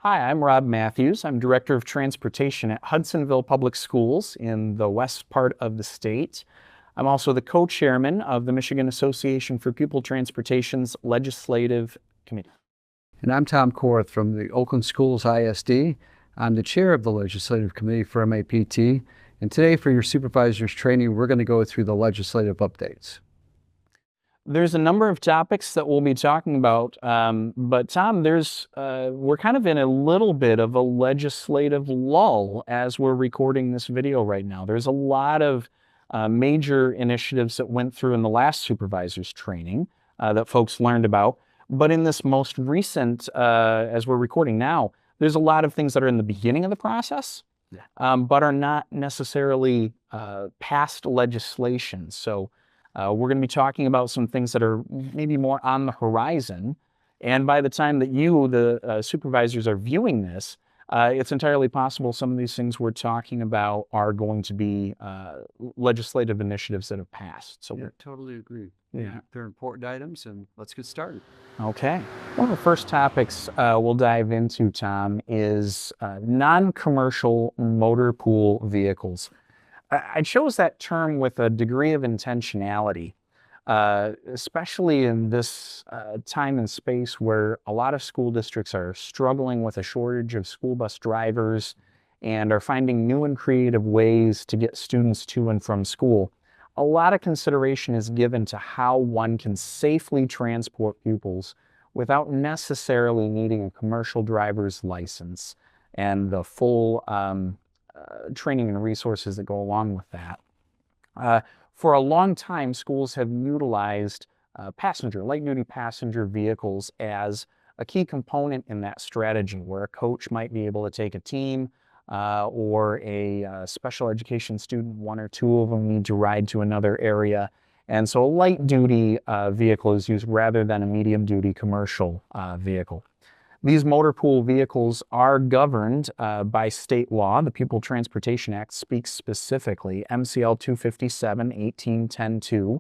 Hi, I'm Rob Matthews. I'm Director of Transportation at Hudsonville Public Schools in the west part of the state. I'm also the co-chairman of the Michigan Association for Pupil Transportation's Legislative Committee. And I'm Tom Korth from the Oakland Schools ISD. I'm the chair of the Legislative Committee for MAPT. And today for your supervisors training, we're going to go through the legislative updates. There's a number of topics that we'll be talking about, but Tom, we're kind of in a little bit of a legislative lull as we're recording this video right now. There's a lot of major initiatives that went through in the last supervisors training that folks learned about, but in this most recent, as we're recording now, there's a lot of things that are in the beginning of the process, but are not necessarily past legislation. So we're going to be talking about some things that are maybe more on the horizon. And by the time that you, the supervisors, are viewing this, it's entirely possible some of these things we're talking about are going to be legislative initiatives that have passed. So yeah, totally agree. Yeah. They're important items, and let's get started. Okay. One of the first topics we'll dive into, Tom, is non-commercial motor pool vehicles. I chose that term with a degree of intentionality, especially in this time and space where a lot of school districts are struggling with a shortage of school bus drivers and are finding new and creative ways to get students to and from school. A lot of consideration is given to how one can safely transport pupils without necessarily needing a commercial driver's license and the full training and resources that go along with that. For a long time, schools have utilized light-duty passenger vehicles as a key component in that strategy, where a coach might be able to take a team or a special education student, one or two of them need to ride to another area. And so a light-duty vehicle is used rather than a medium-duty commercial vehicle. These motor pool vehicles are governed by state law. The Pupil Transportation Act speaks specifically, MCL 257-1810-2,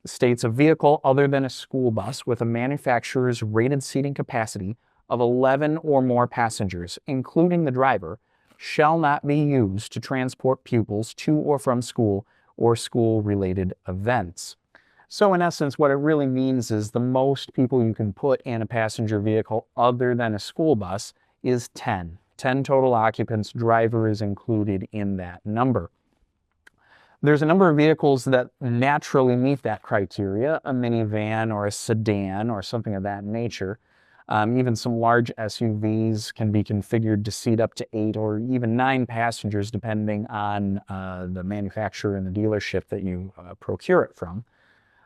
states a vehicle other than a school bus with a manufacturer's rated seating capacity of 11 or more passengers, including the driver, shall not be used to transport pupils to or from school or school-related events. So in essence, what it really means is the most people you can put in a passenger vehicle other than a school bus is 10. 10 total occupants, driver is included in that number. There's a number of vehicles that naturally meet that criteria, a minivan or a sedan or something of that nature. Even some large SUVs can be configured to seat up to 8 or even 9 passengers depending on the manufacturer and the dealership that you procure it from.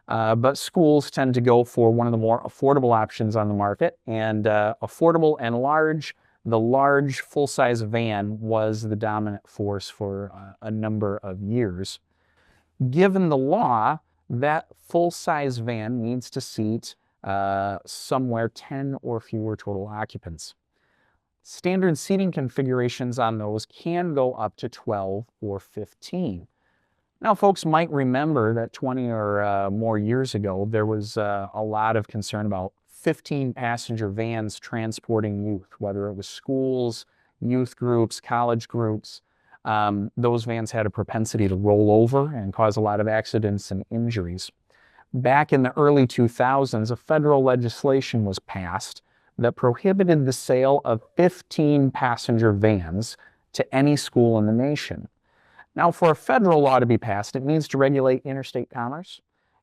But schools tend to go for one of the more affordable options on the market, and affordable and large. The large full-size van was the dominant force for a number of years. Given the law, that full-size van needs to seat somewhere 10 or fewer total occupants. Standard seating configurations on those can go up to 12 or 15. Now, folks might remember that 20 or more years ago, there was a lot of concern about 15-passenger vans transporting youth, whether it was schools, youth groups, college groups. Those vans had a propensity to roll over and cause a lot of accidents and injuries. Back in the early 2000s, a federal legislation was passed that prohibited the sale of 15-passenger vans to any school in the nation. Now, for a federal law to be passed, it needs to regulate interstate commerce.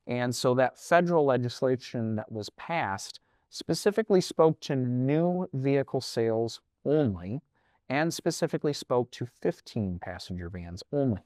And so that federal legislation that was passed specifically spoke to new vehicle sales only and specifically spoke to 15-passenger vans only.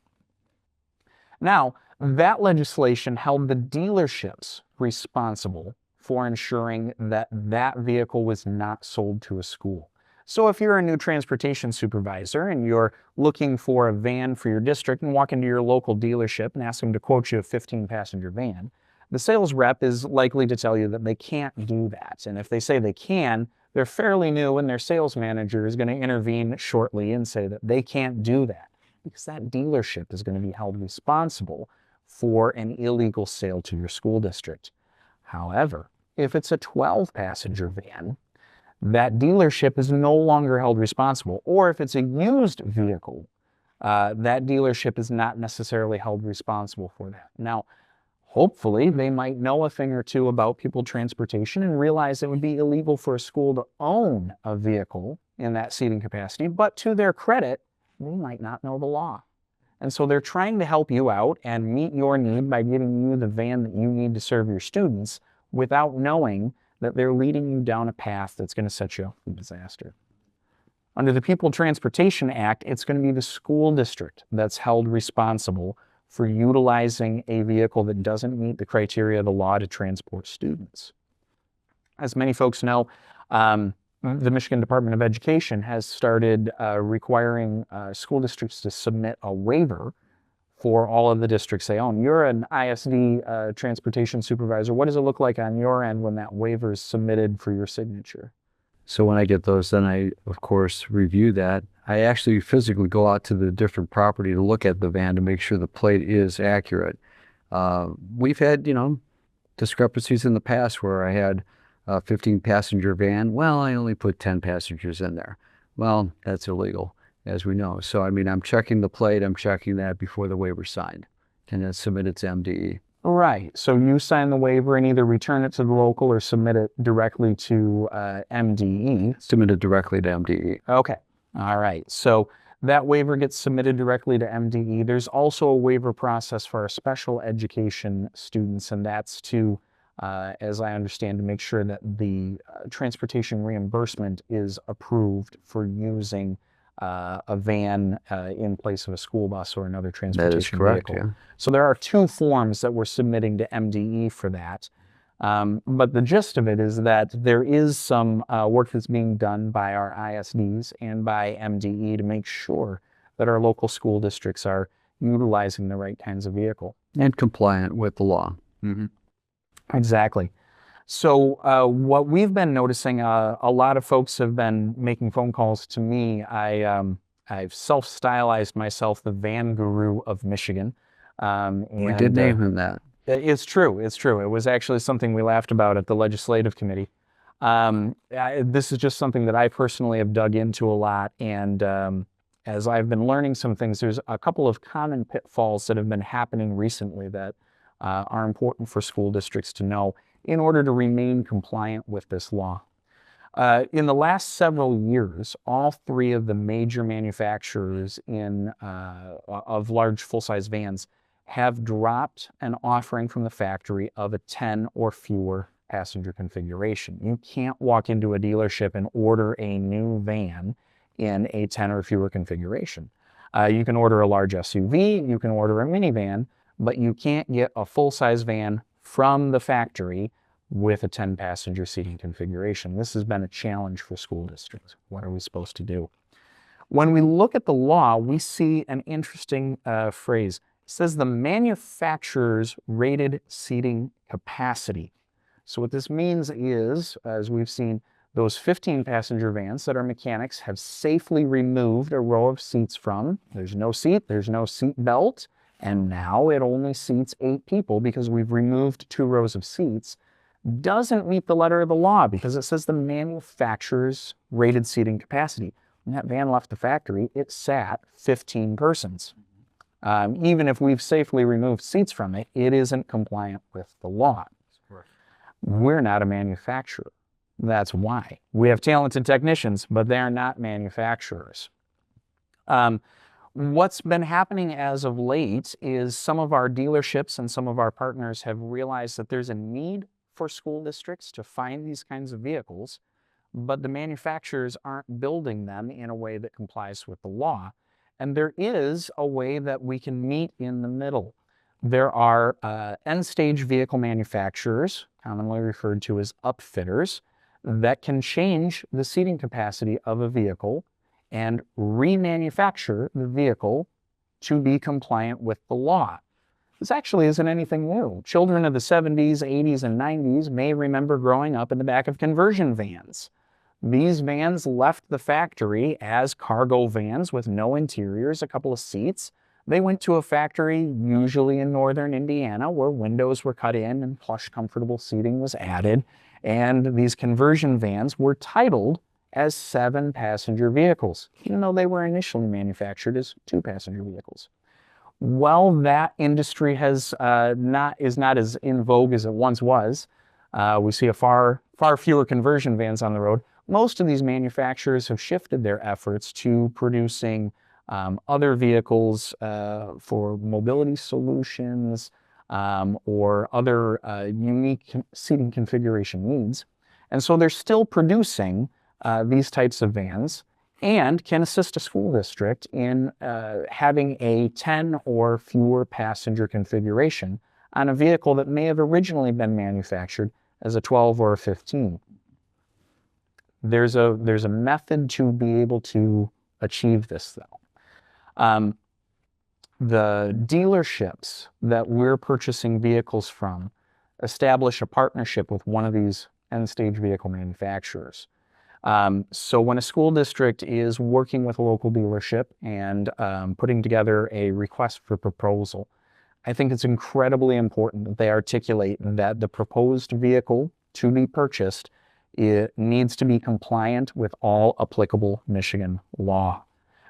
Now, that legislation held the dealerships responsible for ensuring that that vehicle was not sold to a school. So if you're a new transportation supervisor and you're looking for a van for your district and walk into your local dealership and ask them to quote you a 15-passenger van, the sales rep is likely to tell you that they can't do that. And if they say they can, they're fairly new and their sales manager is going to intervene shortly and say that they can't do that because that dealership is going to be held responsible for an illegal sale to your school district. However, if it's a 12-passenger van, that dealership is no longer held responsible. Or if it's a used vehicle, that dealership is not necessarily held responsible for that. Now, hopefully, they might know a thing or two about people transportation and realize it would be illegal for a school to own a vehicle in that seating capacity, but to their credit, they might not know the law. And so they're trying to help you out and meet your need by giving you the van that you need to serve your students without knowing that they're leading you down a path that's going to set you up for disaster. Under the Pupil Transportation Act, it's going to be the school district that's held responsible for utilizing a vehicle that doesn't meet the criteria of the law to transport students. As many folks know, the Michigan Department of Education has started requiring school districts to submit a waiver for all of the districts they own. You're an ISD transportation supervisor. What does it look like on your end when that waiver is submitted for your signature? So when I get those, then I, of course, review that. I actually physically go out to the different property to look at the van to make sure the plate is accurate. We've had, discrepancies in the past where I had a 15-passenger van. Well, I only put 10 passengers in there. Well, that's illegal, as we know. So, I'm checking the plate. I'm checking that before the waiver's signed, and then submit it to MDE. Right. So you sign the waiver and either return it to the local or submit it directly to MDE. Submit it directly to MDE. Okay. All right. So that waiver gets submitted directly to MDE. There's also a waiver process for our special education students, and that's to, as I understand, to make sure that the transportation reimbursement is approved for using a van in place of a school bus or another transportation That is correct, vehicle. yeah. So there are 2 forms that we're submitting to MDE for that. But the gist of it is that there is some work that's being done by our ISDs and by MDE to make sure that our local school districts are utilizing the right kinds of vehicle. And compliant with the law. Mm-hmm. Exactly. So what we've been noticing, a lot of folks have been making phone calls to me. I've self-stylized myself the van guru of Michigan. We did name him that. It's true. It's true. It was actually something we laughed about at the legislative committee. This is just something that I personally have dug into a lot. And as I've been learning some things, there's a couple of common pitfalls that have been happening recently that are important for school districts to know in order to remain compliant with this law. In the last several years, all 3 of the major manufacturers of large full-size vans have dropped an offering from the factory of a 10 or fewer passenger configuration. You can't walk into a dealership and order a new van in a 10 or fewer configuration. You can order a large SUV, you can order a minivan, but you can't get a full-size van from the factory with a 10-passenger seating configuration. This has been a challenge for school districts. What are we supposed to do? When we look at the law, we see an interesting phrase. It says the manufacturer's rated seating capacity. So what this means is, as we've seen, those 15-passenger vans that our mechanics have safely removed a row of seats from. There's no seat, there's no seat belt, and now it only seats 8 people because we've removed 2 rows of seats. Doesn't meet the letter of the law because it says the manufacturer's rated seating capacity. When that van left the factory, it sat 15 persons. Even if we've safely removed seats from it, it isn't compliant with the law. Correct. We're not a manufacturer. That's why. We have talented technicians, but they're not manufacturers. What's been happening as of late is some of our dealerships and some of our partners have realized that there's a need for school districts to find these kinds of vehicles, but the manufacturers aren't building them in a way that complies with the law. And there is a way that we can meet in the middle. There are end-stage vehicle manufacturers, commonly referred to as upfitters, that can change the seating capacity of a vehicle and remanufacture the vehicle to be compliant with the law. This actually isn't anything new. Children of the 70s, 80s, and 90s may remember growing up in the back of conversion vans. These vans left the factory as cargo vans with no interiors, a couple of seats. They went to a factory, usually in northern Indiana, where windows were cut in and plush, comfortable seating was added. And these conversion vans were titled as 7-passenger vehicles, even though they were initially manufactured as 2-passenger vehicles. Well, that industry is not as in vogue as it once was. We see a far fewer conversion vans on the road. Most of these manufacturers have shifted their efforts to producing other vehicles for mobility solutions or other unique seating configuration needs. And so they're still producing these types of vans and can assist a school district in having a 10 or fewer passenger configuration on a vehicle that may have originally been manufactured as a 12 or a 15. There's a method to be able to achieve this, though. The dealerships that we're purchasing vehicles from establish a partnership with one of these end-stage vehicle manufacturers. So when a school district is working with a local dealership and putting together a request for proposal, I think it's incredibly important that they articulate that the proposed vehicle to be purchased, it needs to be compliant with all applicable Michigan law.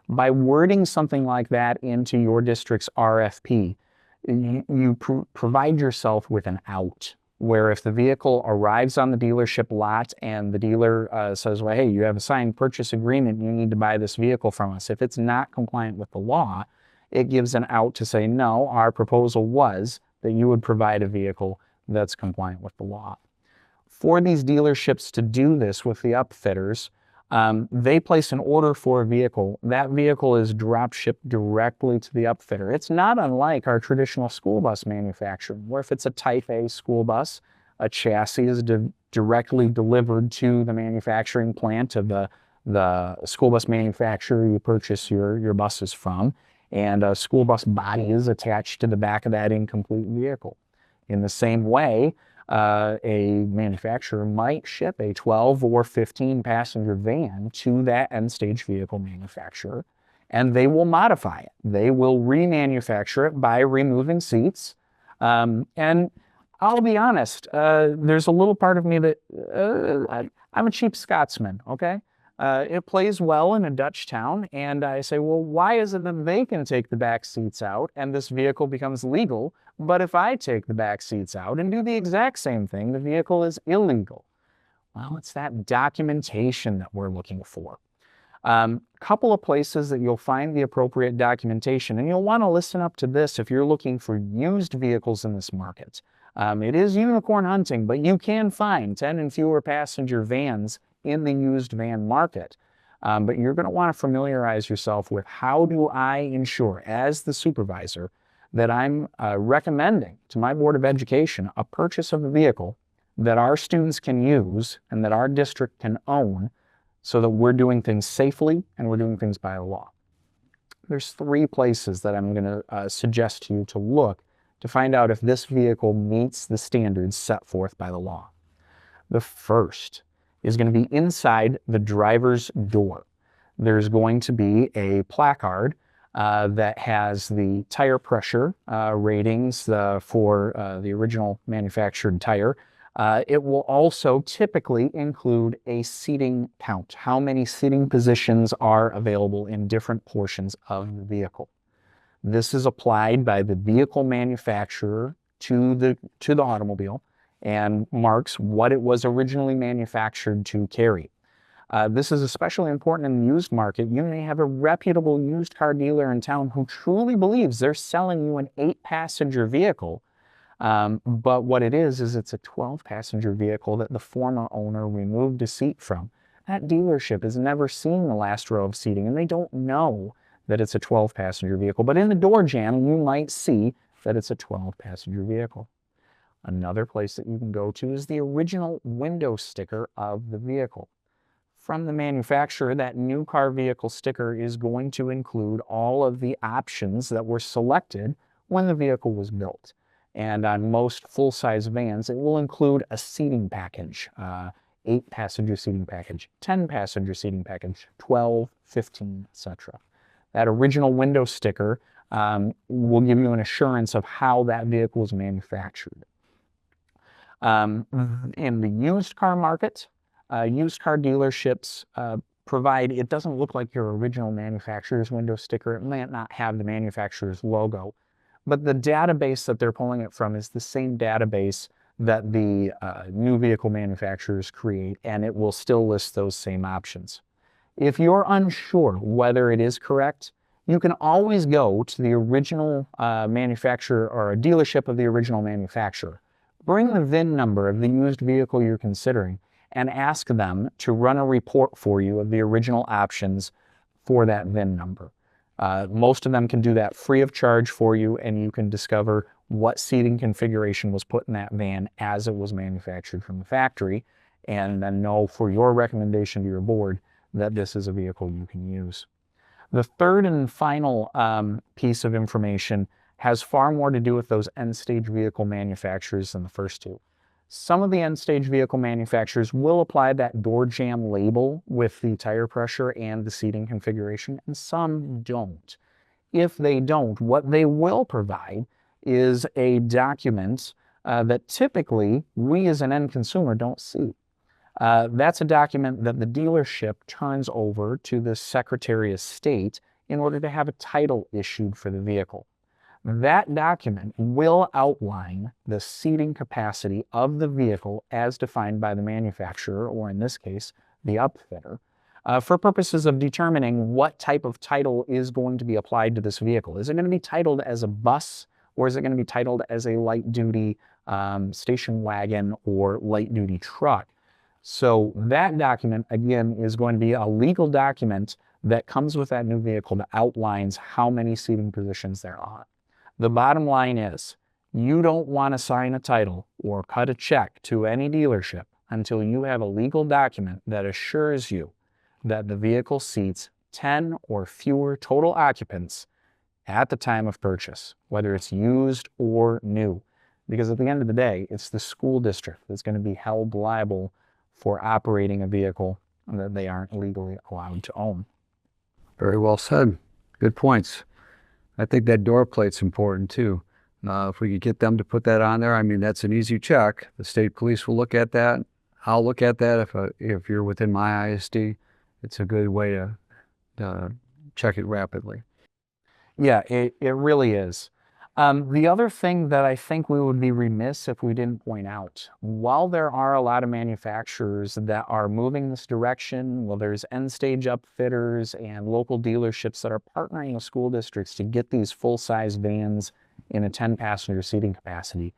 By wording something like that into your district's RFP, you provide yourself with an out, where if the vehicle arrives on the dealership lot and the dealer says, well, hey, you have a signed purchase agreement, you need to buy this vehicle from us. If it's not compliant with the law, it gives an out to say, no, our proposal was that you would provide a vehicle that's compliant with the law. For these dealerships to do this with the upfitters, they place an order for a vehicle. That vehicle is drop shipped directly to the upfitter. It's not unlike our traditional school bus manufacturing, where if it's a Type A school bus, a chassis is directly delivered to the manufacturing plant of the school bus manufacturer you purchase your buses from, and a school bus body is attached to the back of that incomplete vehicle. In the same way, a manufacturer might ship a 12 or 15 passenger van to that end-stage vehicle manufacturer, and they will modify it. They will remanufacture it by removing seats. And I'll be honest, there's a little part of me that I'm a cheap Scotsman, okay? It plays well in a Dutch town, and I say, well, why is it that they can take the back seats out and this vehicle becomes legal, but if I take the back seats out and do the exact same thing, the vehicle is illegal? Well, it's that documentation that we're looking for. Couple of places that you'll find the appropriate documentation, and you'll want to listen up to this if you're looking for used vehicles in this market. It is unicorn hunting, but you can find 10 and fewer passenger vans in the used van market. But you're going to want to familiarize yourself with, how do I ensure, as the supervisor, that I'm recommending to my Board of Education a purchase of a vehicle that our students can use and that our district can own, so that we're doing things safely and we're doing things by law. There's 3 places that I'm going to suggest to you to look to find out if this vehicle meets the standards set forth by the law. The first is going to be inside the driver's door. There's going to be a placard that has the tire pressure ratings for the original manufactured tire. It will also typically include a seating count, how many seating positions are available in different portions of the vehicle. This is applied by the vehicle manufacturer to the automobile and marks what it was originally manufactured to carry. This is especially important in the used market. You may have a reputable used car dealer in town who truly believes they're selling you an 8-passenger vehicle, but what it is it's a 12-passenger vehicle that the former owner removed a seat from. That dealership has never seen the last row of seating, and they don't know that it's a 12-passenger vehicle. But in the door jamb, you might see that it's a 12-passenger vehicle. Another place that you can go to is the original window sticker of the vehicle. From the manufacturer, that new car vehicle sticker is going to include all of the options that were selected when the vehicle was built. And on most full-size vans, it will include a seating package, 8-passenger seating package, 10-passenger seating package, 12, 15, etc. That original window sticker will give you an assurance of how that vehicle was manufactured. In the used car market, used car dealerships provide, it doesn't look like your original manufacturer's window sticker. It might not have the manufacturer's logo, but the database that they're pulling it from is the same database that the new vehicle manufacturers create, and it will still list those same options. If you're unsure whether it is correct, you can always go to the original manufacturer or a dealership of the original manufacturer. Bring the VIN number of the used vehicle you're considering and ask them to run a report for you of the original options for that VIN number. Most of them can do that free of charge for you, and you can discover what seating configuration was put in that van as it was manufactured from the factory, and then know for your recommendation to your board that this is a vehicle you can use. The third and final piece of information has far more to do with those end-stage vehicle manufacturers than the first two. Some of the end-stage vehicle manufacturers will apply that door jamb label with the tire pressure and the seating configuration, and some don't. If they don't, what they will provide is a document that typically we as an end consumer don't see. That's a document that the dealership turns over to the Secretary of State in order to have a title issued for the vehicle. That document will outline the seating capacity of the vehicle as defined by the manufacturer, or in this case, the upfitter, for purposes of determining what type of title is going to be applied to this vehicle. Is it going to be titled as a bus, or is it going to be titled as a light-duty station wagon or light-duty truck? So that document, again, is going to be a legal document that comes with that new vehicle that outlines how many seating positions there are. The bottom line is, you don't want to sign a title or cut a check to any dealership until you have a legal document that assures you that the vehicle seats 10 or fewer total occupants at the time of purchase, whether it's used or new. Because at the end of the day, it's the school district that's going to be held liable for operating a vehicle that they aren't legally allowed to own. Very well said. Good points. I think that door plate's important too. If we could get them to put that on there, I mean, that's an easy check. The state police will look at that. I'll look at that if you're within my ISD. It's a good way to check it rapidly. Yeah, it really is. The other thing that I think we would be remiss if we didn't point out, while there are a lot of manufacturers that are moving this direction, well, there's end-stage upfitters and local dealerships that are partnering with school districts to get these full-size vans in a 10-passenger seating capacity.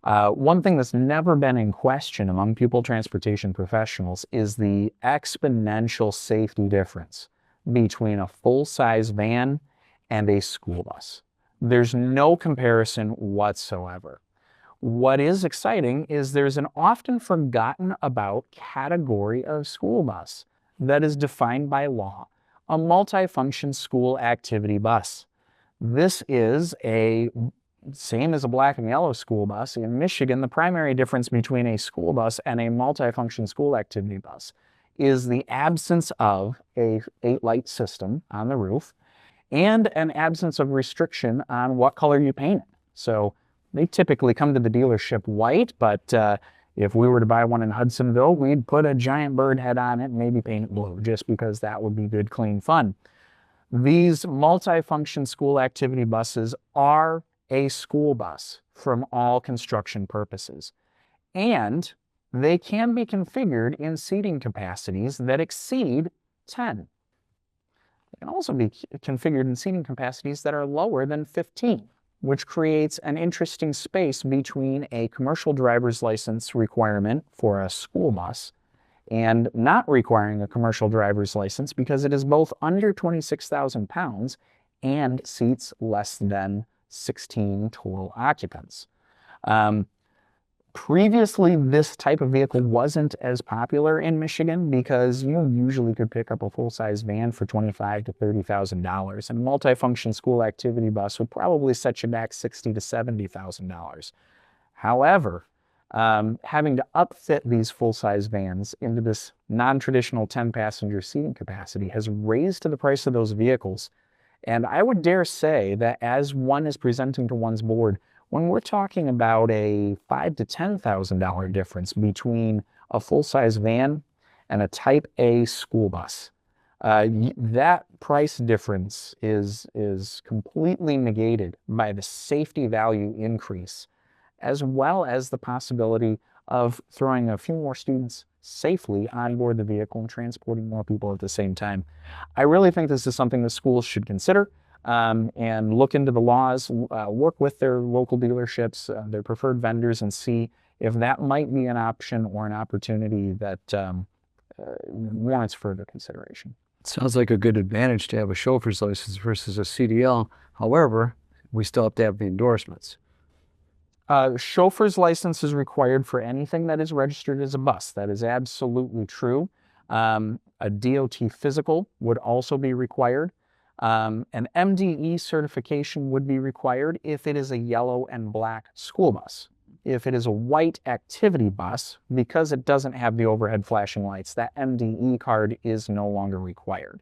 One thing that's never been in question among pupil transportation professionals is the exponential safety difference between a full-size van and a school bus. There's no comparison whatsoever. What is exciting is there's an often forgotten about category of school bus that is defined by law, a multifunction school activity bus. This is same as a black and yellow school bus. In Michigan, the primary difference between a school bus and a multifunction school activity bus is the absence of a 8-light system on the roof and an absence of restriction on what color you paint it. So they typically come to the dealership white, but if we were to buy one in Hudsonville, we'd put a giant bird head on it and maybe paint it blue, just because that would be good, clean fun. These multifunction school activity buses are a school bus from all construction purposes, and they can be configured in seating capacities that exceed 10. They can also be configured in seating capacities that are lower than 15, which creates an interesting space between a commercial driver's license requirement for a school bus and not requiring a commercial driver's license, because it is both under 26,000 pounds and seats less than 16 total occupants. Previously, this type of vehicle wasn't as popular in Michigan because you usually could pick up a full-size van for $25,000 to $30,000, and a multifunction school activity bus would probably set you back $60,000 to $70,000. However, having to upfit these full-size vans into this non-traditional 10-passenger seating capacity has raised the price of those vehicles. And I would dare say that as one is presenting to one's board when we're talking about a $5,000 to $10,000 difference between a full-size van and a Type A school bus. That price difference is completely negated by the safety value increase, as well as the possibility of throwing a few more students safely on board the vehicle and transporting more people at the same time. I really think this is something the schools should consider and look into the laws, work with their local dealerships, their preferred vendors, and see if that might be an option or an opportunity that warrants further consideration. Sounds like a good advantage to have a chauffeur's license versus a CDL. However, we still have to have the endorsements. Chauffeur's license is required for anything that is registered as a bus. That is absolutely true. A DOT physical would also be required. An MDE certification would be required if it is a yellow and black school bus. If it is a white activity bus, because it doesn't have the overhead flashing lights, that MDE card is no longer required.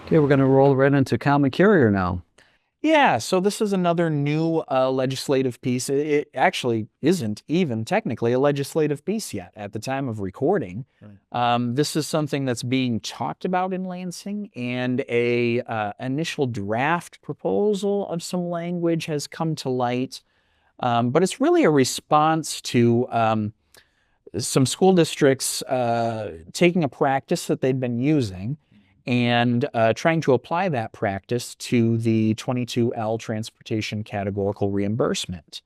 Okay, we're going to roll right into common carrier now. Yeah, so this is another new legislative piece. It actually isn't even technically a legislative piece yet at the time of recording. Right. This is something that's being talked about in Lansing, and a initial draft proposal of some language has come to light. But it's really a response to some school districts taking a practice that they'd been using and trying to apply that practice to the 22L transportation categorical reimbursement.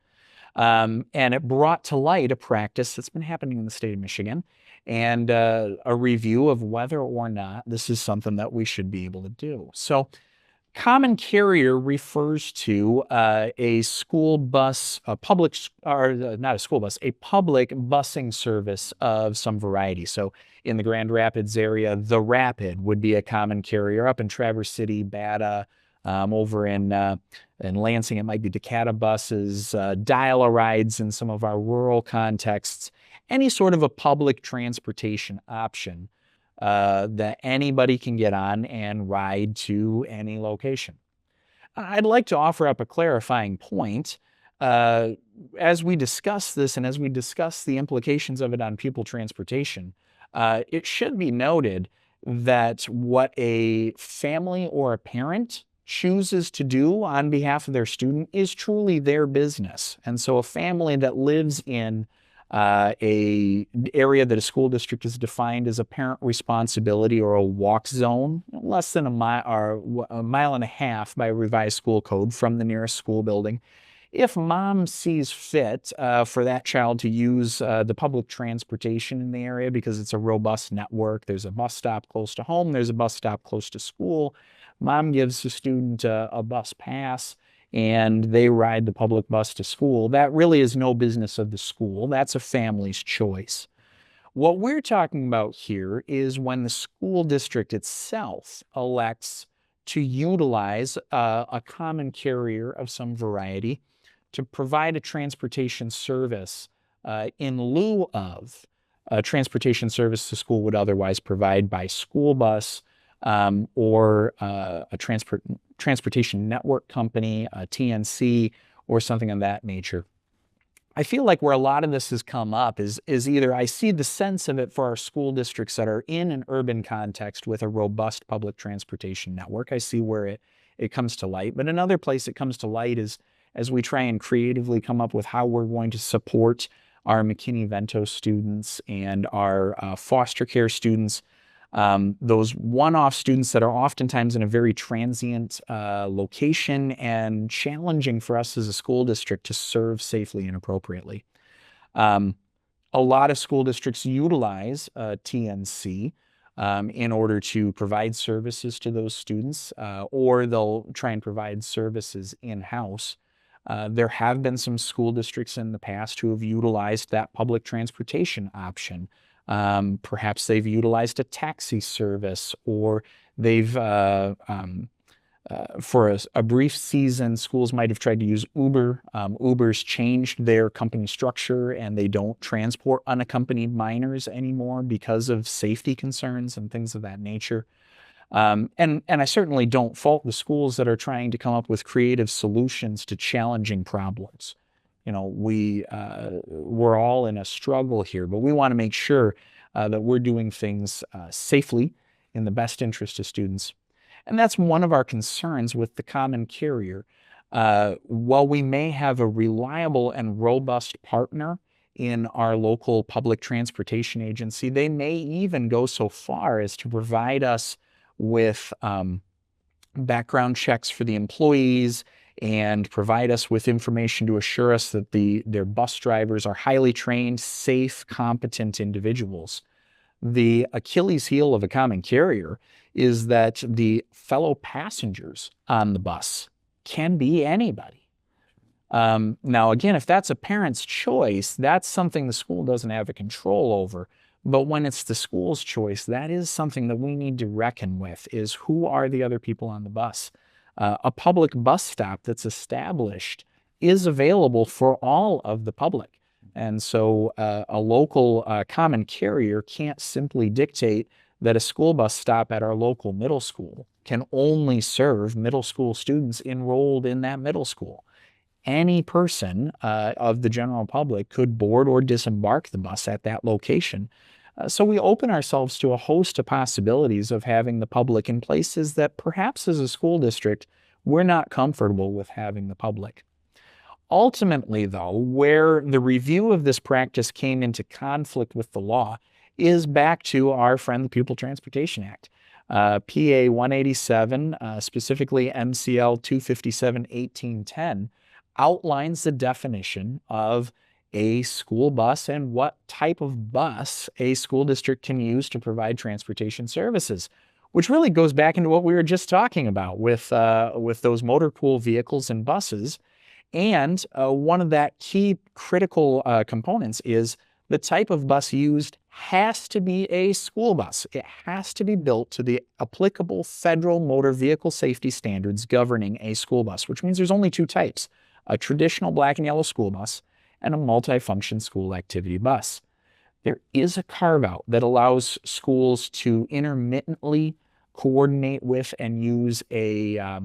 And it brought to light a practice that's been happening in the state of Michigan, and a review of whether or not this is something that we should be able to do. So common carrier refers to a school bus, a public, or not a school bus, a public busing service of some variety. So in the Grand Rapids area, the Rapid would be a common carrier. Up in Traverse City, Bata, over in Lansing, it might be Decata buses, dial-a-rides in some of our rural contexts, any sort of a public transportation option that anybody can get on and ride to any location. I'd like to offer up a clarifying point. As we discuss this and as we discuss the implications of it on pupil transportation, it should be noted that what a family or a parent chooses to do on behalf of their student is truly their business. And so a family that lives in a area that a school district is defined as a parent responsibility or a walk zone, less than a mile or a mile and a half by revised school code from the nearest school building. If mom sees fit for that child to use the public transportation in the area because it's a robust network, there's a bus stop close to home, there's a bus stop close to school, mom gives the student a bus pass, and they ride the public bus to school. That really is no business of the school. That's a family's choice. What we're talking about here is when the school district itself elects to utilize a common carrier of some variety to provide a transportation service in lieu of a transportation service the school would otherwise provide by school bus, or a transportation network company, a TNC, or something of that nature. I feel like where a lot of this has come up is either I see the sense of it for our school districts that are in an urban context with a robust public transportation network. I see where it comes to light. But another place it comes to light is as we try and creatively come up with how we're going to support our McKinney-Vento students and our foster care students, those one-off students that are oftentimes in a very transient location and challenging for us as a school district to serve safely and appropriately. A lot of school districts utilize TNC in order to provide services to those students, or they'll try and provide services in-house. There have been some school districts in the past who have utilized that public transportation option. Perhaps they've utilized a taxi service, or they've, for a brief season, schools might have tried to use Uber. Uber's changed their company structure, and they don't transport unaccompanied minors anymore because of safety concerns and things of that nature. And I certainly don't fault the schools that are trying to come up with creative solutions to challenging problems. You know, we're all in a struggle here, but we want to make sure that we're doing things safely in the best interest of students. And that's one of our concerns with the common carrier. While we may have a reliable and robust partner in our local public transportation agency, they may even go so far as to provide us with background checks for the employees and provide us with information to assure us that their bus drivers are highly trained, safe, competent individuals. The Achilles heel of a common carrier is that the fellow passengers on the bus can be anybody. Now, again, if that's a parent's choice, that's something the school doesn't have a control over. But when it's the school's choice, that is something that we need to reckon with, is who are the other people on the bus. A public bus stop that's established is available for all of the public. And so a local common carrier can't simply dictate that a school bus stop at our local middle school can only serve middle school students enrolled in that middle school. Any person of the general public could board or disembark the bus at that location. So we open ourselves to a host of possibilities of having the public in places that perhaps as a school district, we're not comfortable with having the public. Ultimately, though, where the review of this practice came into conflict with the law is back to our friend, the Pupil Transportation Act. PA 187, specifically MCL 257-1810, outlines the definition of a school bus and what type of bus a school district can use to provide transportation services, which really goes back into what we were just talking about with those motor pool vehicles and buses. And one of that key critical components is the type of bus used has to be a school bus. It has to be built to the applicable federal motor vehicle safety standards governing a school bus, which means there's only two types: a traditional black and yellow school bus and a multifunction school activity bus. There is a carve-out that allows schools to intermittently coordinate with and use a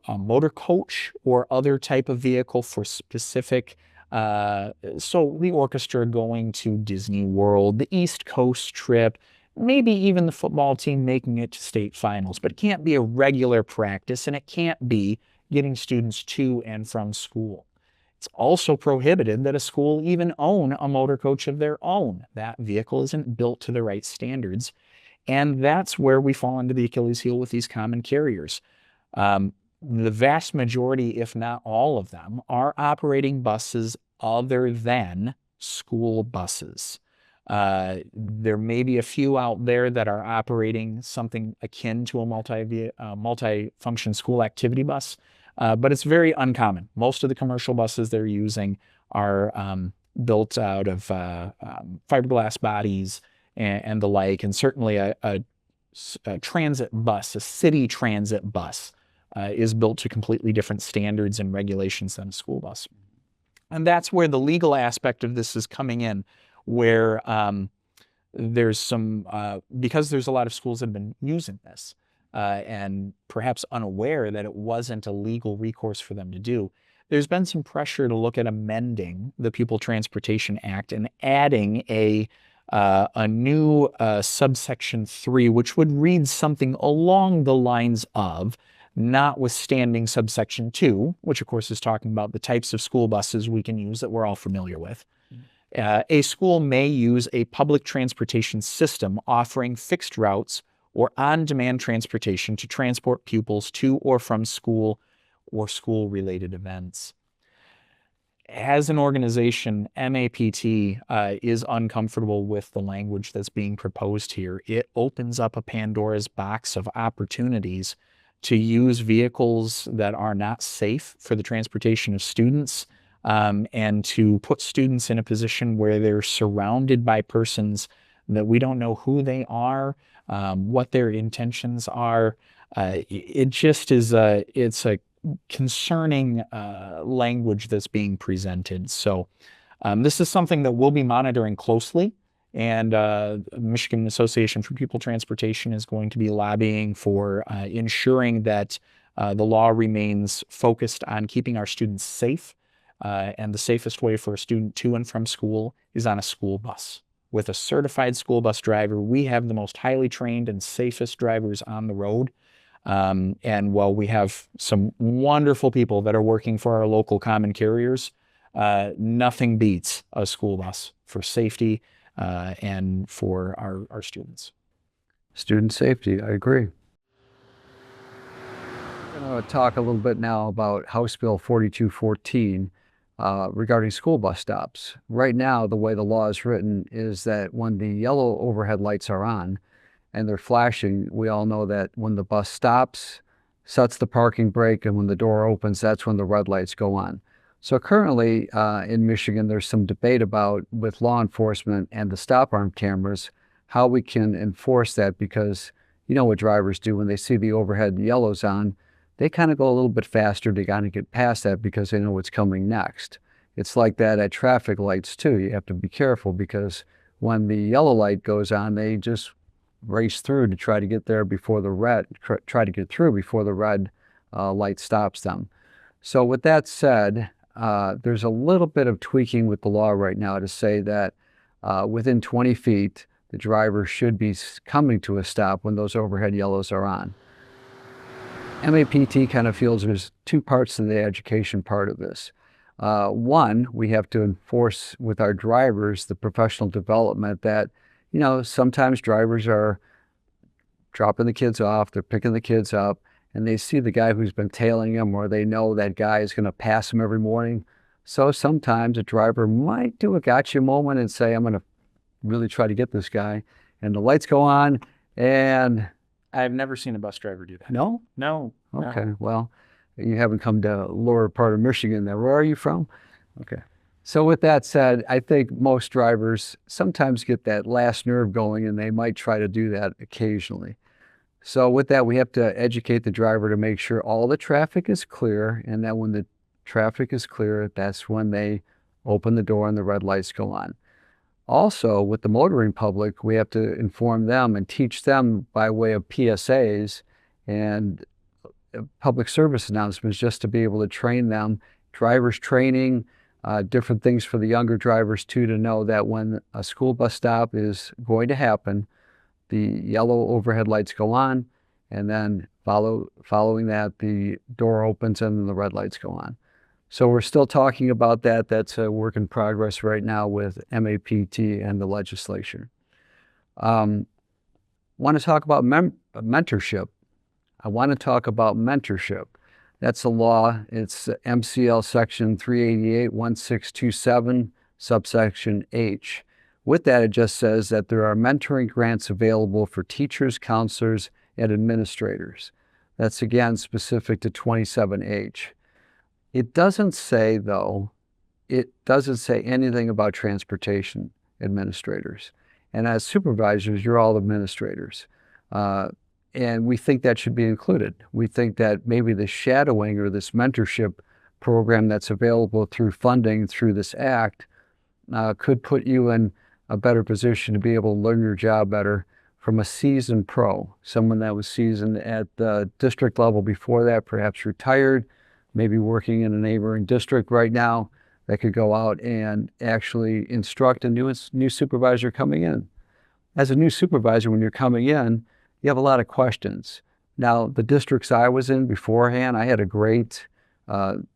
motor coach or other type of vehicle for specific, so the orchestra going to Disney World, the East Coast trip, maybe even the football team making it to state finals, but it can't be a regular practice and it can't be getting students to and from school. It's also prohibited that a school even own a motor coach of their own. That vehicle isn't built to the right standards. And that's where we fall into the Achilles heel with these common carriers. The vast majority, if not all of them, are operating buses other than school buses. There may be a few out there that are operating something akin to a multi-function school activity bus, but it's very uncommon. Most of the commercial buses they're using are built out of fiberglass bodies and the like, and certainly a transit bus, a city transit bus, is built to completely different standards and regulations than a school bus. And that's where the legal aspect of this is coming in, where there's some, because there's a lot of schools that have been using this and perhaps unaware that it wasn't a legal recourse for them to do, there's been some pressure to look at amending the Pupil Transportation Act and adding a new subsection 3, which would read something along the lines of, notwithstanding subsection 2, which of course is talking about the types of school buses we can use that we're all familiar with. A school may use a public transportation system offering fixed routes or on-demand transportation to transport pupils to or from school or school-related events. As an organization, MAPT is uncomfortable with the language that's being proposed here. It opens up a Pandora's box of opportunities to use vehicles that are not safe for the transportation of students, and to put students in a position where they're surrounded by persons that we don't know who they are, what their intentions are. It just is it's a concerning language that's being presented. So this is something that we'll be monitoring closely And Michigan Association for Pupil Transportation is going to be lobbying for ensuring that the law remains focused on keeping our students safe. And the safest way for a student to and from school is on a school bus. With a certified school bus driver, we have the most highly trained and safest drivers on the road. And while we have some wonderful people that are working for our local common carriers, nothing beats a school bus for safety and for our students. Student safety, I agree. I'm going to talk a little bit now about House Bill 4214 regarding school bus stops. Right now, the way the law is written is that when the yellow overhead lights are on and they're flashing, we all know that when the bus stops, sets the parking brake, and when the door opens, that's when the red lights go on. So currently in Michigan, there's some debate about, with law enforcement and the stop arm cameras, how we can enforce that, because you know what drivers do when they see the overhead yellows on, they kind of go a little bit faster to kind of get past that because they know what's coming next. It's like that at traffic lights too. You have to be careful because when the yellow light goes on, they just race through to try to get there before the red, try to get through before the red light stops them. So with that said, there's a little bit of tweaking with the law right now to say that within 20 feet, the driver should be coming to a stop when those overhead yellows are on. MAPT kind of feels there's two parts to the education part of this. One, we have to enforce with our drivers the professional development that, you know, sometimes drivers are dropping the kids off, they're picking the kids up, and they see the guy who's been tailing them, or they know that guy is going to pass them every morning. So sometimes a driver might do a gotcha moment and say, I'm going to really try to get this guy. And the lights go on, and I've never seen a bus driver do that. no? No. Okay, well, you haven't come to lower part of Michigan then. Where are you from? Okay. So with that said, I think most drivers sometimes get that last nerve going, and they might try to do that occasionally. So with that, we have to educate the driver to make sure all the traffic is clear, and that when the traffic is clear, that's when they open the door and the red lights go on. Also, with the motoring public, we have to inform them and teach them by way of PSAs and public service announcements, just to be able to train them, drivers training, different things for the younger drivers too, to know that when a school bus stop is going to happen, the yellow overhead lights go on, and then following that, the door opens and then the red lights go on. So we're still talking about that. That's a work in progress right now with MAPT and the legislature. Want to talk about mentorship. I want to talk about mentorship. That's a law. It's MCL section 388-1627, subsection H. With that, it just says that there are mentoring grants available for teachers, counselors, and administrators. That's again specific to 27H. It doesn't say, though, it doesn't say anything about transportation administrators. And as supervisors, you're all administrators. And we think that should be included. We think that maybe the shadowing or this mentorship program that's available through funding through this act could put you in a better position to be able to learn your job better from a seasoned pro, someone that was seasoned at the district level before that, perhaps retired, maybe working in a neighboring district right now, that could go out and actually instruct a new supervisor coming in. As a new supervisor, when you're coming in, you have a lot of questions. Now, the districts I was in beforehand, I had a great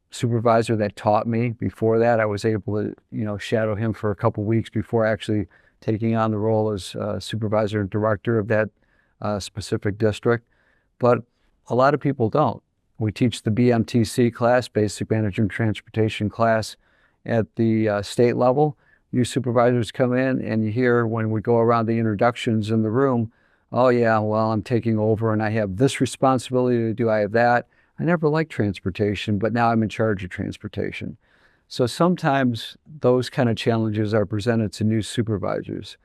supervisor that taught me. Before that, I was able to, shadow him for a couple weeks before actually taking on the role as supervisor and director of that specific district. But a lot of people don't. We teach the BMTC class, Basic Management Transportation class, at the state level. New supervisors come in, and you hear when we go around the introductions in the room, oh yeah, well, I'm taking over and I have this responsibility to do, I have that. I never liked transportation, but now I'm in charge of transportation. So sometimes those kind of challenges are presented to new supervisors.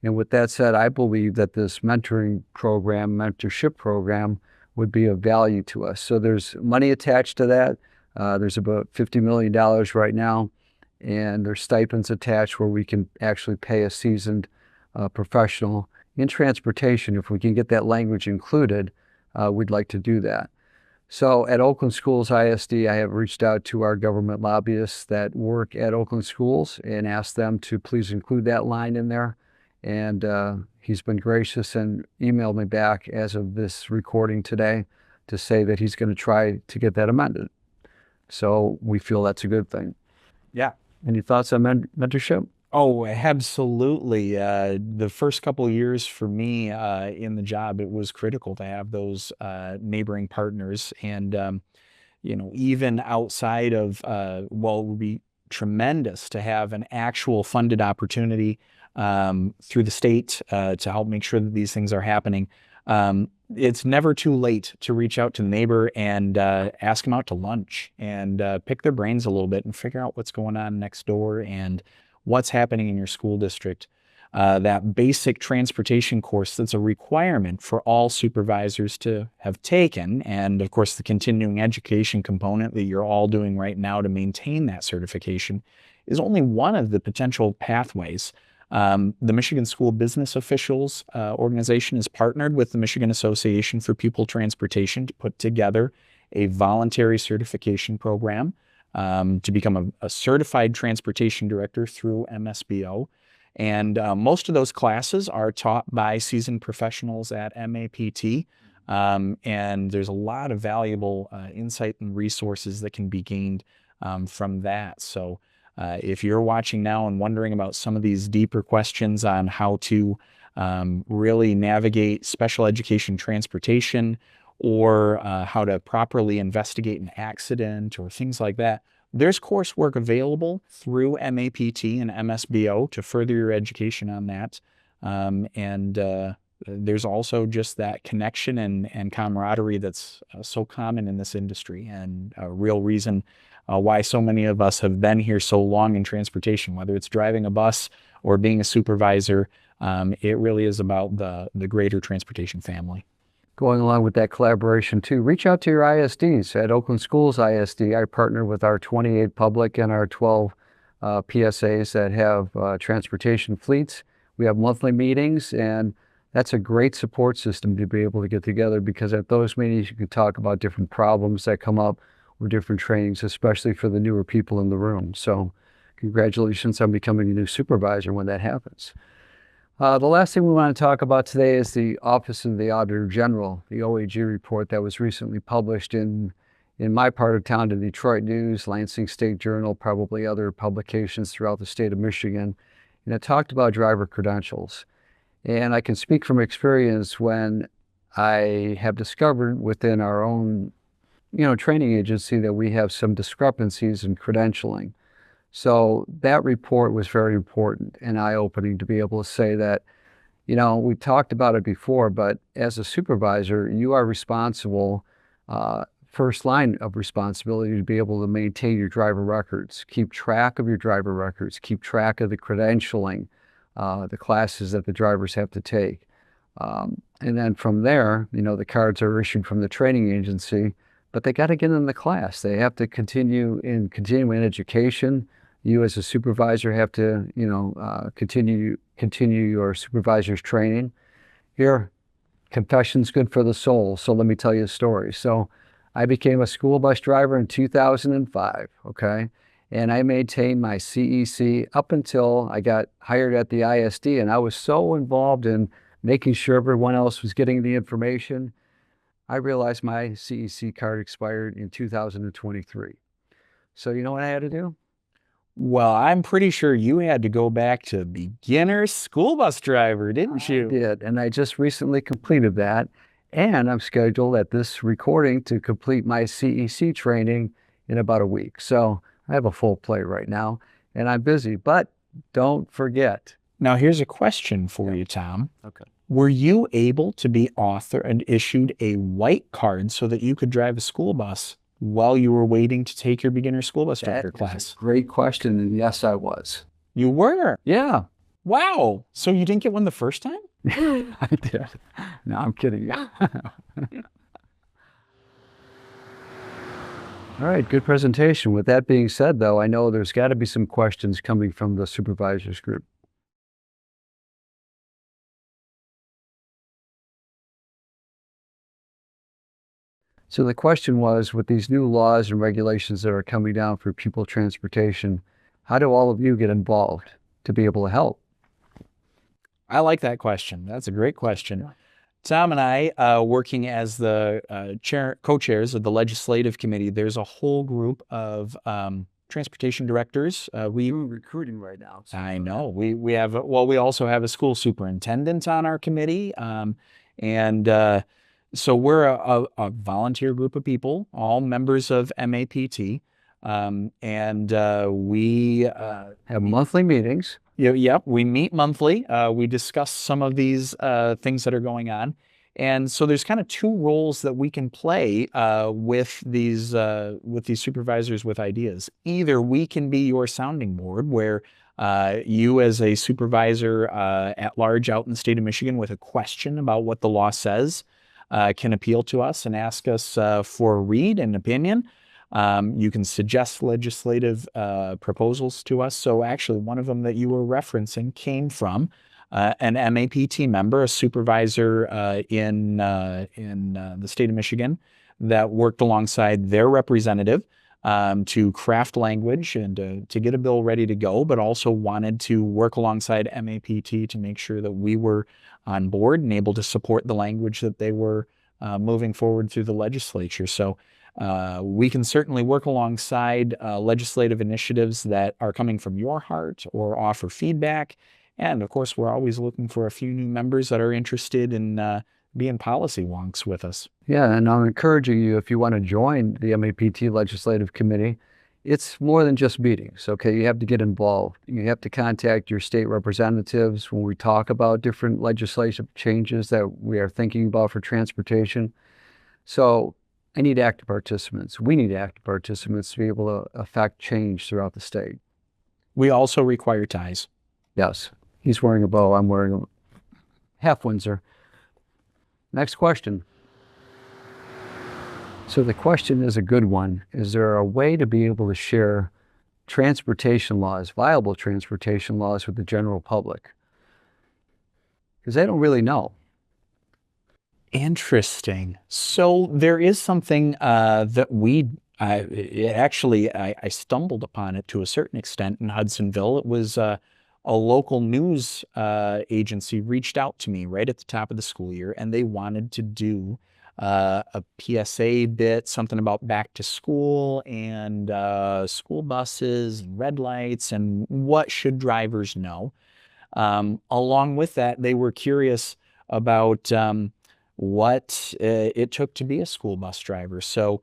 And with that said, I believe that this mentorship program would be of value to us. So there's money attached to that. There's about $50 million right now, and there's stipends attached where we can actually pay a seasoned professional in transportation. If we can get that language included, we'd like to do that. So at Oakland Schools ISD, I have reached out to our government lobbyists that work at Oakland Schools and asked them to please include that line in there. And he's been gracious and emailed me back as of this recording today to say that he's going to try to get that amended. So we feel that's a good thing. Yeah. Any thoughts on mentorship? Oh, absolutely. The first couple of years for me in the job, it was critical to have those neighboring partners. And, even outside of, it would be tremendous to have an actual funded opportunity through the state to help make sure that these things are happening. It's never too late to reach out to the neighbor and ask them out to lunch and pick their brains a little bit and figure out what's going on next door and what's happening in your school district. That basic transportation course that's a requirement for all supervisors to have taken, and of course the continuing education component that you're all doing right now to maintain that certification, is only one of the potential pathways. The Michigan School Business Officials organization has partnered with the Michigan Association for Pupil Transportation to put together a voluntary certification program to become a certified transportation director through MSBO. And most of those classes are taught by seasoned professionals at MAPT. And there's a lot of valuable insight and resources that can be gained from that. So if you're watching now and wondering about some of these deeper questions on how to really navigate special education transportation, or how to properly investigate an accident or things like that, there's coursework available through MAPT and MSBO to further your education on that. There's also just that connection and camaraderie that's so common in this industry, and a real reason why so many of us have been here so long in transportation, whether it's driving a bus or being a supervisor. It really is about the greater transportation family. Going along with that collaboration too, reach out to your ISDs. At Oakland Schools ISD, I partner with our 28 public and our 12 PSAs that have transportation fleets. We have monthly meetings, and that's a great support system to be able to get together, because at those meetings you can talk about different problems that come up or different trainings, especially for the newer people in the room. So congratulations on becoming a new supervisor when that happens. The last thing we want to talk about today is the Office of the Auditor General, the OAG report that was recently published in my part of town, the Detroit News, Lansing State Journal, probably other publications throughout the state of Michigan. And it talked about driver credentials. And I can speak from experience when I have discovered within our own, training agency that we have some discrepancies in credentialing. So that report was very important and eye-opening to be able to say that, we talked about it before, but as a supervisor, you are responsible, first line of responsibility, to be able to maintain your driver records, keep track of your driver records, keep track of the credentialing, the classes that the drivers have to take. And then from there, the cards are issued from the training agency, but they got to get in the class. They have to continue in continuing education. You as a supervisor have to, continue your supervisor's training. Here, confession's good for the soul. So let me tell you a story. So I became a school bus driver in 2005, okay? And I maintained my CEC up until I got hired at the ISD, and I was so involved in making sure everyone else was getting the information. I realized my CEC card expired in 2023. So you know what I had to do? Well, I'm pretty sure you had to go back to beginner school bus driver, didn't you? I did, and I just recently completed that. And I'm scheduled at this recording to complete my CEC training in about a week. So I have a full plate right now, and I'm busy. But don't forget. Now, here's a question for you, Tom. Okay. Were you able to be authored and issued a white card so that you could drive a school bus while you were waiting to take your beginner school bus driver class? Great question, and yes, I was. You were? Yeah. Wow. So you didn't get one the first time? I did. No, I'm kidding you. All right, good presentation. With that being said, though, I know there's got to be some questions coming from the supervisors group. So the question was, with these new laws and regulations that are coming down for pupil transportation, how do all of you get involved to be able to help? I like that question. That's a great question. Tom and I, working as the co-chairs of the legislative committee, there's a whole group of transportation directors. We're recruiting right now. I know we have we also have a school superintendent on our committee, and so we're a volunteer group of people, all members of MAPT, and we Have monthly meetings. Yep, we meet monthly. We discuss some of these things that are going on. And so there's kind of two roles that we can play with these supervisors with ideas. Either we can be your sounding board, where you as a supervisor at large out in the state of Michigan with a question about what the law says can appeal to us and ask us for a read and opinion. You can suggest legislative proposals to us. So actually, one of them that you were referencing came from an MAPT member, a supervisor in the state of Michigan, that worked alongside their representative to craft language and to get a bill ready to go, but also wanted to work alongside MAPT to make sure that we were on board and able to support the language that they were moving forward through the legislature. So we can certainly work alongside legislative initiatives that are coming from your heart or offer feedback. And of course, we're always looking for a few new members that are interested in being policy wonks with us. Yeah, and I'm encouraging you, if you want to join the MAPT Legislative Committee, it's more than just meetings, okay? You have to get involved. You have to contact your state representatives when we talk about different legislative changes that we are thinking about for transportation. So I need active participants. We need active participants to be able to affect change throughout the state. We also require ties. Yes. He's wearing a bow. I'm wearing a half Windsor. Next question. So the question is a good one. Is there a way to be able to share transportation laws, viable transportation laws, with the general public? Because they don't really know. Interesting. So there is something that I stumbled upon it to a certain extent in Hudsonville. It was a local news agency reached out to me right at the top of the school year, and they wanted to do a PSA bit, something about back to school and school buses and red lights and what should drivers know. Along with that, they were curious about what it took to be a school bus driver. So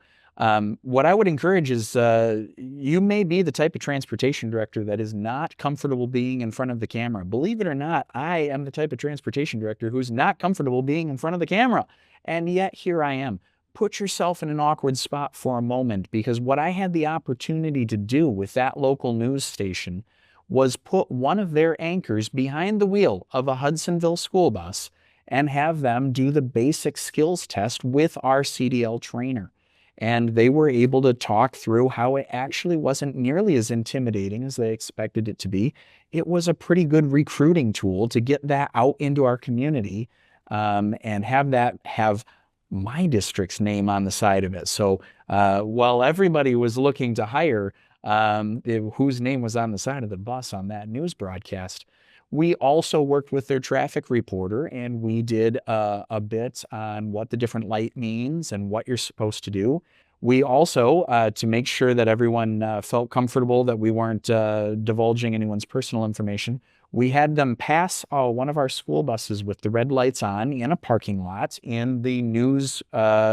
what I would encourage is you may be the type of transportation director that is not comfortable being in front of the camera. Believe it or not, I am the type of transportation director who's not comfortable being in front of the camera. And yet here I am. Put yourself in an awkward spot for a moment, because what I had the opportunity to do with that local news station was put one of their anchors behind the wheel of a Hudsonville school bus and have them do the basic skills test with our CDL trainer. And they were able to talk through how it actually wasn't nearly as intimidating as they expected it to be. It was a pretty good recruiting tool to get that out into our community and have my district's name on the side of it. So while everybody was looking to hire whose name was on the side of the bus on that news broadcast, we also worked with their traffic reporter, and we did a bit on what the different light means and what you're supposed to do. We also, to make sure that everyone felt comfortable that we weren't divulging anyone's personal information, we had them pass one of our school buses with the red lights on in a parking lot in the news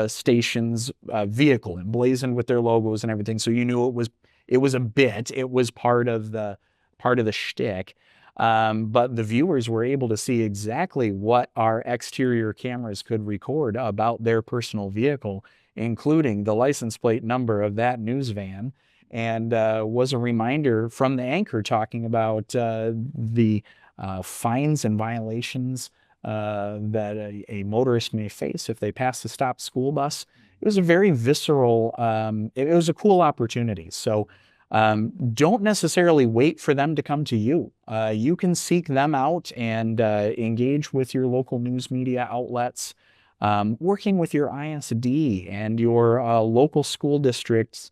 station's vehicle, emblazoned with their logos and everything. So you knew it was a bit. It was part of the shtick. But the viewers were able to see exactly what our exterior cameras could record about their personal vehicle, including the license plate number of that news van, and was a reminder from the anchor talking about the fines and violations that a motorist may face if they pass the stopped school bus. It was a very visceral, it was a cool opportunity. So don't necessarily wait for them to come to you. You can seek them out and engage with your local news media outlets working with your ISD and your local school districts,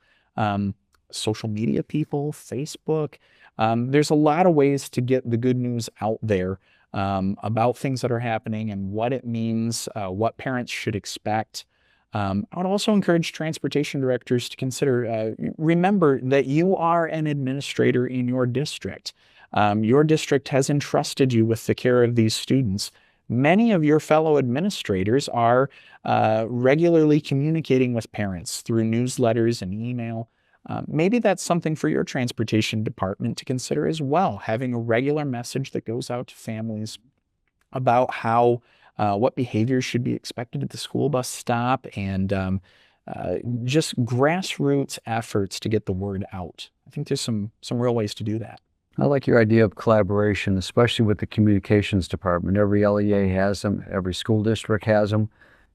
social media people, Facebook. There's a lot of ways to get the good news out there about things that are happening and what it means, what parents should expect. I would also encourage transportation directors to consider, remember that you are an administrator in your district. Your district has entrusted you with the care of these students. Many of your fellow administrators are regularly communicating with parents through newsletters and email. Maybe that's something for your transportation department to consider as well, having a regular message that goes out to families about how what behaviors should be expected at the school bus stop, and just grassroots efforts to get the word out. I think there's some real ways to do that. I like your idea of collaboration, especially with the communications department. Every LEA has them, every school district has them,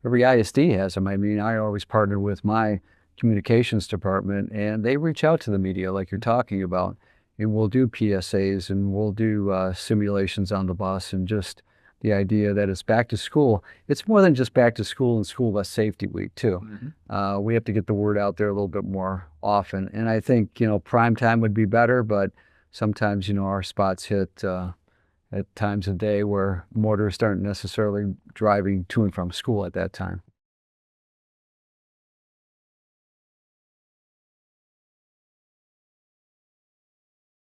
every ISD has them. I mean, I always partner with my communications department, and they reach out to the media like you're talking about, and we'll do PSAs and we'll do simulations on the bus, and just the idea that it's back to school. It's more than just back to school and School Bus Safety Week too. We have to get the word out there a little bit more often, and I think prime time would be better, but sometimes our spots hit at times of day where motorists aren't necessarily driving to and from school at that time.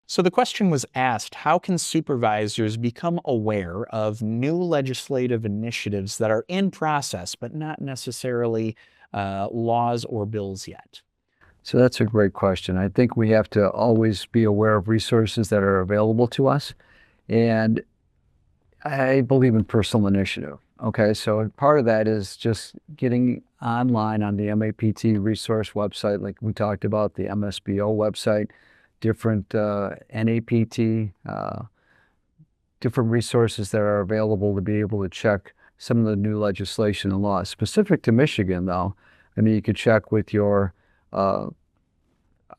So the question was asked, how can supervisors become aware of new legislative initiatives that are in process, but not necessarily laws or bills yet? So that's a great question. I think we have to always be aware of resources that are available to us. And I believe in personal initiative. Okay, so part of that is just getting online on the MAPT resource website, like we talked about, the MSBO website, different NAPT, different resources that are available to be able to check some of the new legislation and laws. Specific to Michigan, though, I mean, you could check with your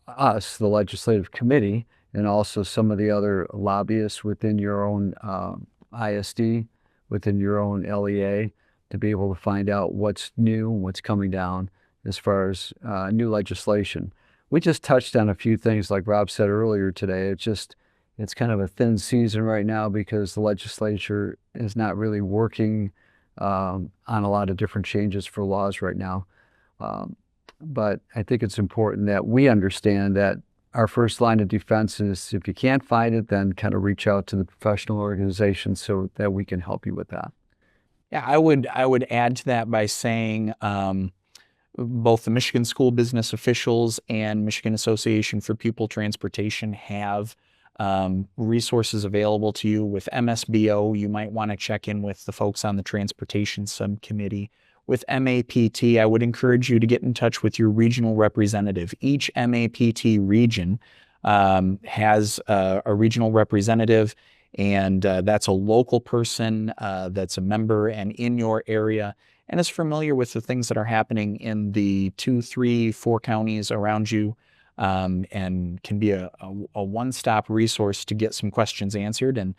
us, the legislative committee, and also some of the other lobbyists within your own ISD, within your own LEA, to be able to find out what's new, what's coming down as far as new legislation. We just touched on a few things, like Rob said earlier today. It's kind of a thin season right now because the legislature is not really working on a lot of different changes for laws right now. But I think it's important that we understand that our first line of defense is, if you can't find it, then kind of reach out to the professional organizations so that we can help you with that. Yeah, I would add to that by saying both the Michigan School Business Officials and Michigan Association for Pupil Transportation have resources available to you. With MSBO, you might want to check in with the folks on the Transportation Subcommittee. With MAPT, I would encourage you to get in touch with your regional representative. Each MAPT region has a regional representative, and that's a local person that's a member and in your area, and is familiar with the things that are happening in the 2, 3, 4 counties around you, and can be a one-stop resource to get some questions answered. And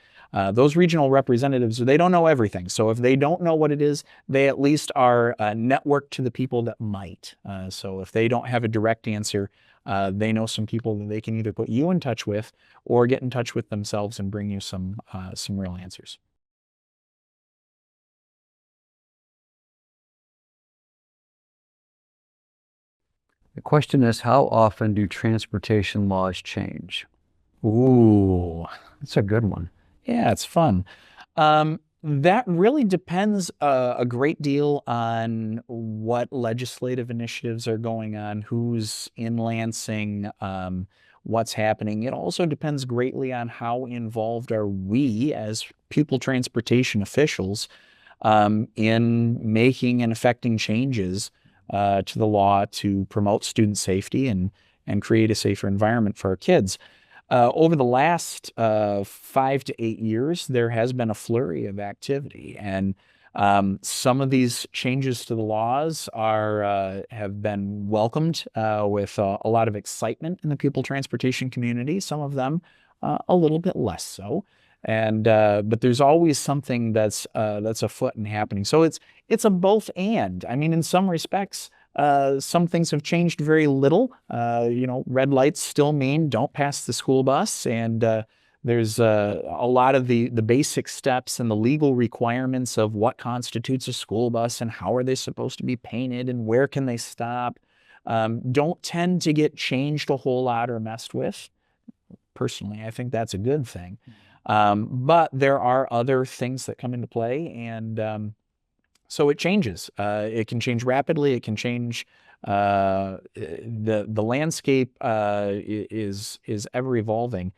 those regional representatives, they don't know everything. So if they don't know what it is, they at least are networked to the people that might. So if they don't have a direct answer, they know some people that they can either put you in touch with or get in touch with themselves and bring you some real answers. The question is, how often do transportation laws change? Ooh, That's a good one. yeah, it's fun. That really depends a great deal on what legislative initiatives are going on, who's in Lansing, what's happening. It also depends greatly on how involved are we as pupil transportation officials in making and affecting changes to the law to promote student safety and create a safer environment for our kids. Over the last 5 to 8 years, there has been a flurry of activity, and some of these changes to the laws have been welcomed with a lot of excitement in the pupil transportation community. Some of them a little bit less so. And but there's always something that's afoot and happening. So it's a both and. I mean, in some respects, some things have changed very little. Red lights still mean don't pass the school bus, and there's a lot of the basic steps and the legal requirements of what constitutes a school bus and how are they supposed to be painted and where can they stop. Don't tend to get changed a whole lot or messed with. Personally, I think that's a good thing. But there are other things that come into play, and so it changes. It can change rapidly. It can change. The landscape is ever evolving,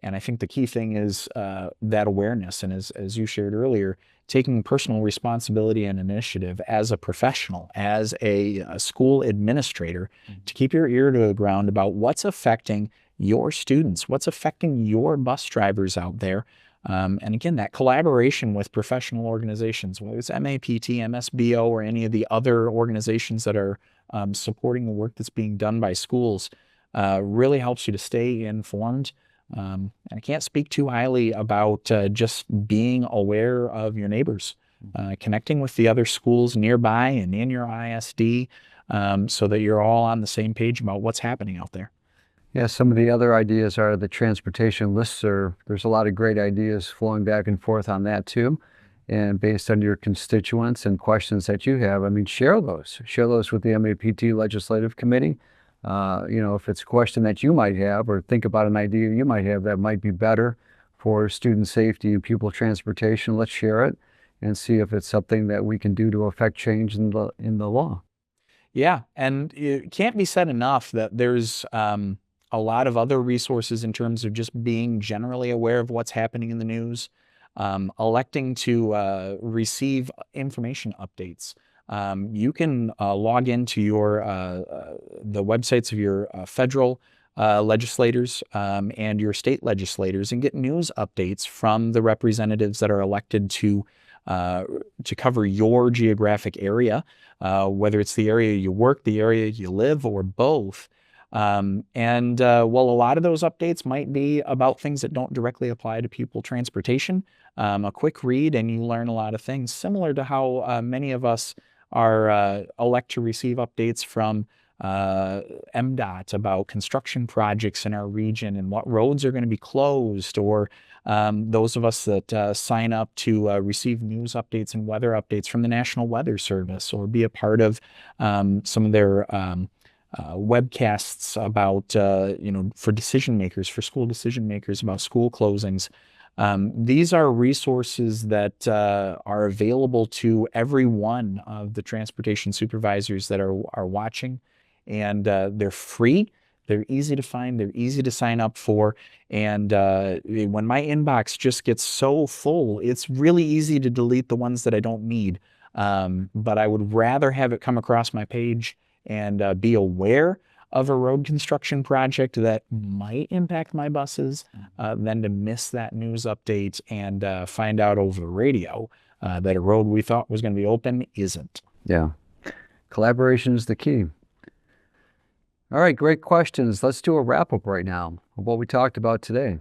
and I think the key thing is that awareness. And as you shared earlier, taking personal responsibility and initiative as a professional, as a school administrator, to keep your ear to the ground about what's affecting your students, what's affecting your bus drivers out there. And again, that collaboration with professional organizations, whether it's MAPT, MSBO, or any of the other organizations that are supporting the work that's being done by schools, really helps you to stay informed. And I can't speak too highly about just being aware of your neighbors, connecting with the other schools nearby and in your ISD, so that you're all on the same page about what's happening out there. Yeah, some of the other ideas are the transportation listserv. There's a lot of great ideas flowing back and forth on that too. And based on your constituents and questions that you have, I mean, share those. Share those with the MAPT Legislative Committee. If it's a question that you might have, or think about an idea you might have that might be better for student safety and pupil transportation, let's share it and see if it's something that we can do to affect change in the law. Yeah, and it can't be said enough that there's a lot of other resources in terms of just being generally aware of what's happening in the news, electing to receive information updates. You can log into the websites of your federal legislators and your state legislators and get news updates from the representatives that are elected to cover your geographic area, whether it's the area you work, the area you live, or both. While a lot of those updates might be about things that don't directly apply to pupil transportation, a quick read and you learn a lot of things, similar to how many of us elect to receive updates from MDOT about construction projects in our region and what roads are going to be closed, or those of us that sign up to receive news updates and weather updates from the National Weather Service, or be a part of some of their webcasts about, for decision makers, for school decision makers about school closings. These are resources that are available to every one of the transportation supervisors that are watching, and they're free. They're easy to find. They're easy to sign up for. And when my inbox just gets so full, it's really easy to delete the ones that I don't need. But I would rather have it come across my page and be aware of a road construction project that might impact my buses than to miss that news update and find out over the radio that a road we thought was going to be open isn't. Yeah. Collaboration is the key. All right, great questions. Let's do a wrap-up right now of what we talked about today.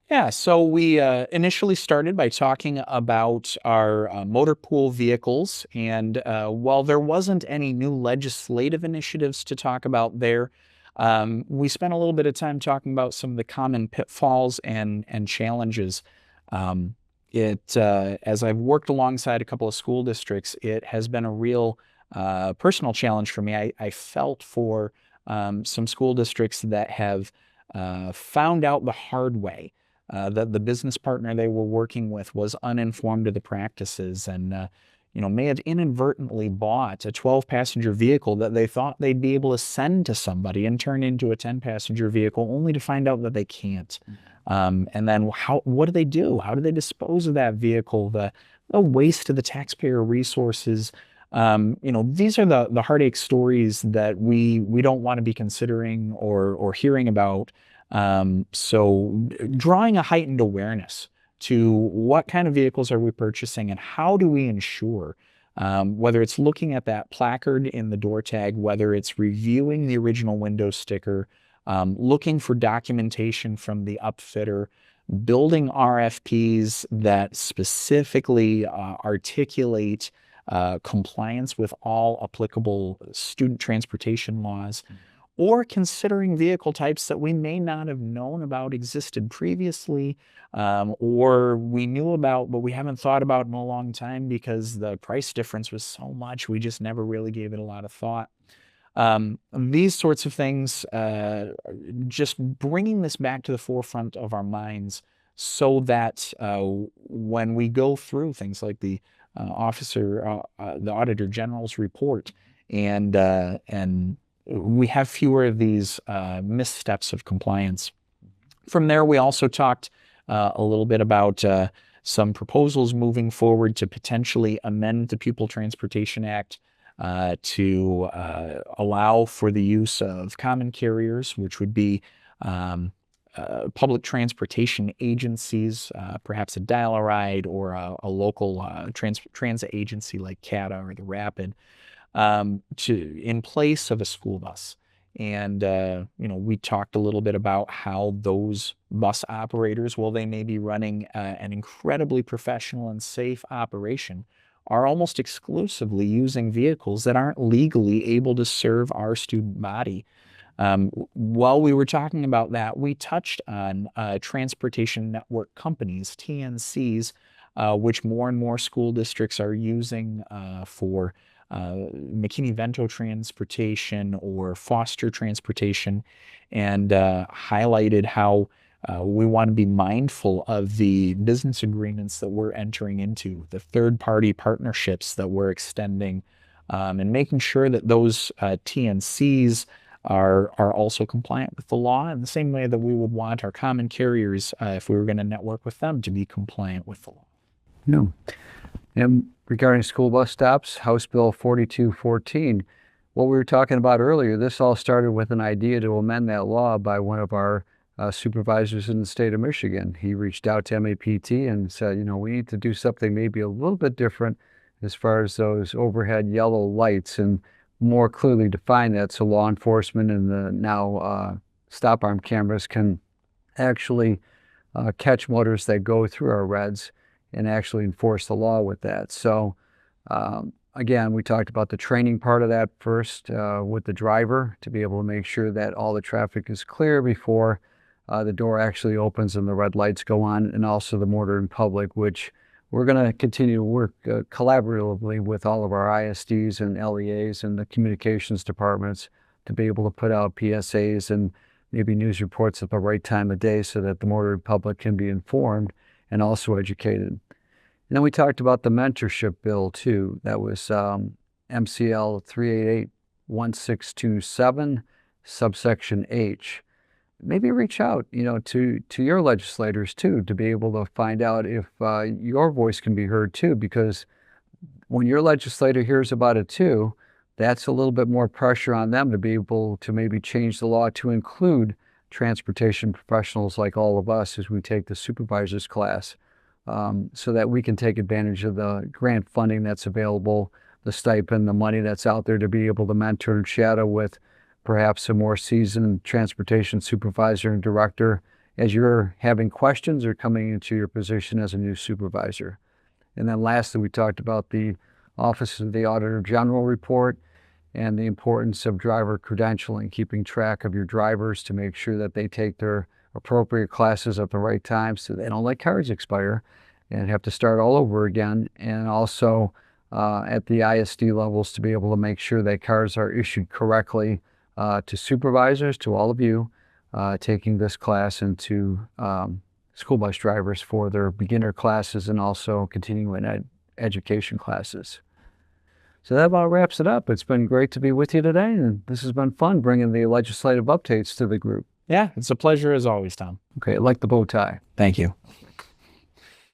Yeah, so we initially started by talking about our motor pool vehicles, and while there wasn't any new legislative initiatives to talk about there, we spent a little bit of time talking about some of the common pitfalls and challenges. As I've worked alongside a couple of school districts, it has been a real personal challenge for me. I felt for some school districts that have found out the hard way that the business partner they were working with was uninformed of the practices, and may have inadvertently bought a 12-passenger vehicle that they thought they'd be able to send to somebody and turn into a 10-passenger vehicle, only to find out that they can't. And then what do they do? How do they dispose of that vehicle? The waste of the taxpayer resources. These are the heartache stories that we don't want to be considering or hearing about. So drawing a heightened awareness to what kind of vehicles are we purchasing and how do we ensure, whether it's looking at that placard in the door tag, whether it's reviewing the original window sticker, looking for documentation from the upfitter, building RFPs that specifically articulate compliance with all applicable student transportation laws, or considering vehicle types that we may not have known about existed previously, or we knew about but we haven't thought about in a long time because the price difference was so much, we just never really gave it a lot of thought. These sorts of things, just bringing this back to the forefront of our minds so that when we go through things like the Auditor General's report, and we have fewer of these missteps of compliance. From there, we also talked a little bit about some proposals moving forward to potentially amend the Pupil Transportation Act to allow for the use of common carriers, which would be public transportation agencies, perhaps a Dial-A-Ride or a local transit agency like CATA or the Rapid, in place of a school bus. And, we talked a little bit about how those bus operators, while they may be running an incredibly professional and safe operation, are almost exclusively using vehicles that aren't legally able to serve our student body. While we were talking about that, we touched on transportation network companies, TNCs, which more and more school districts are using for McKinney-Vento transportation or Foster transportation, and highlighted how we want to be mindful of the business agreements that we're entering into, the third-party partnerships that we're extending, and making sure that those TNCs are also compliant with the law in the same way that we would want our common carriers, if we were going to network with them, to be compliant with the law. No. And regarding school bus stops, House Bill 4214, what we were talking about earlier, this all started with an idea to amend that law by one of our supervisors in the state of Michigan. He reached out to MAPT and said, we need to do something maybe a little bit different as far as those overhead yellow lights, and more clearly define that so law enforcement and the now stop arm cameras can actually catch motors that go through our reds and actually enforce the law with that. So again, we talked about the training part of that first with the driver to be able to make sure that all the traffic is clear before the door actually opens and the red lights go on, and also the motoring public, which we're going to continue to work collaboratively with all of our ISDs and LEAs and the communications departments to be able to put out PSAs and maybe news reports at the right time of day so that the motoring public can be informed and also educated. And then we talked about the mentorship bill too. That was MCL 3881627, subsection H. Maybe reach out, to your legislators too, to be able to find out if your voice can be heard too, because when your legislator hears about it too, that's a little bit more pressure on them to be able to maybe change the law to include transportation professionals like all of us as we take the supervisor's class, so that we can take advantage of the grant funding that's available, the stipend, the money that's out there to be able to mentor and shadow with perhaps a more seasoned transportation supervisor and director as you're having questions or coming into your position as a new supervisor. And then lastly, we talked about the Office of the Auditor General report and the importance of driver credentialing, keeping track of your drivers to make sure that they take their appropriate classes at the right time so they don't let cards expire and have to start all over again. And also at the ISD levels to be able to make sure that cards are issued correctly to supervisors, to all of you taking this class, and to school bus drivers for their beginner classes and also continuing education classes. So that about wraps it up. It's been great to be with you today, and this has been fun bringing the legislative updates to the group. Yeah, it's a pleasure as always, Tom. Okay, I like the bow tie. Thank you.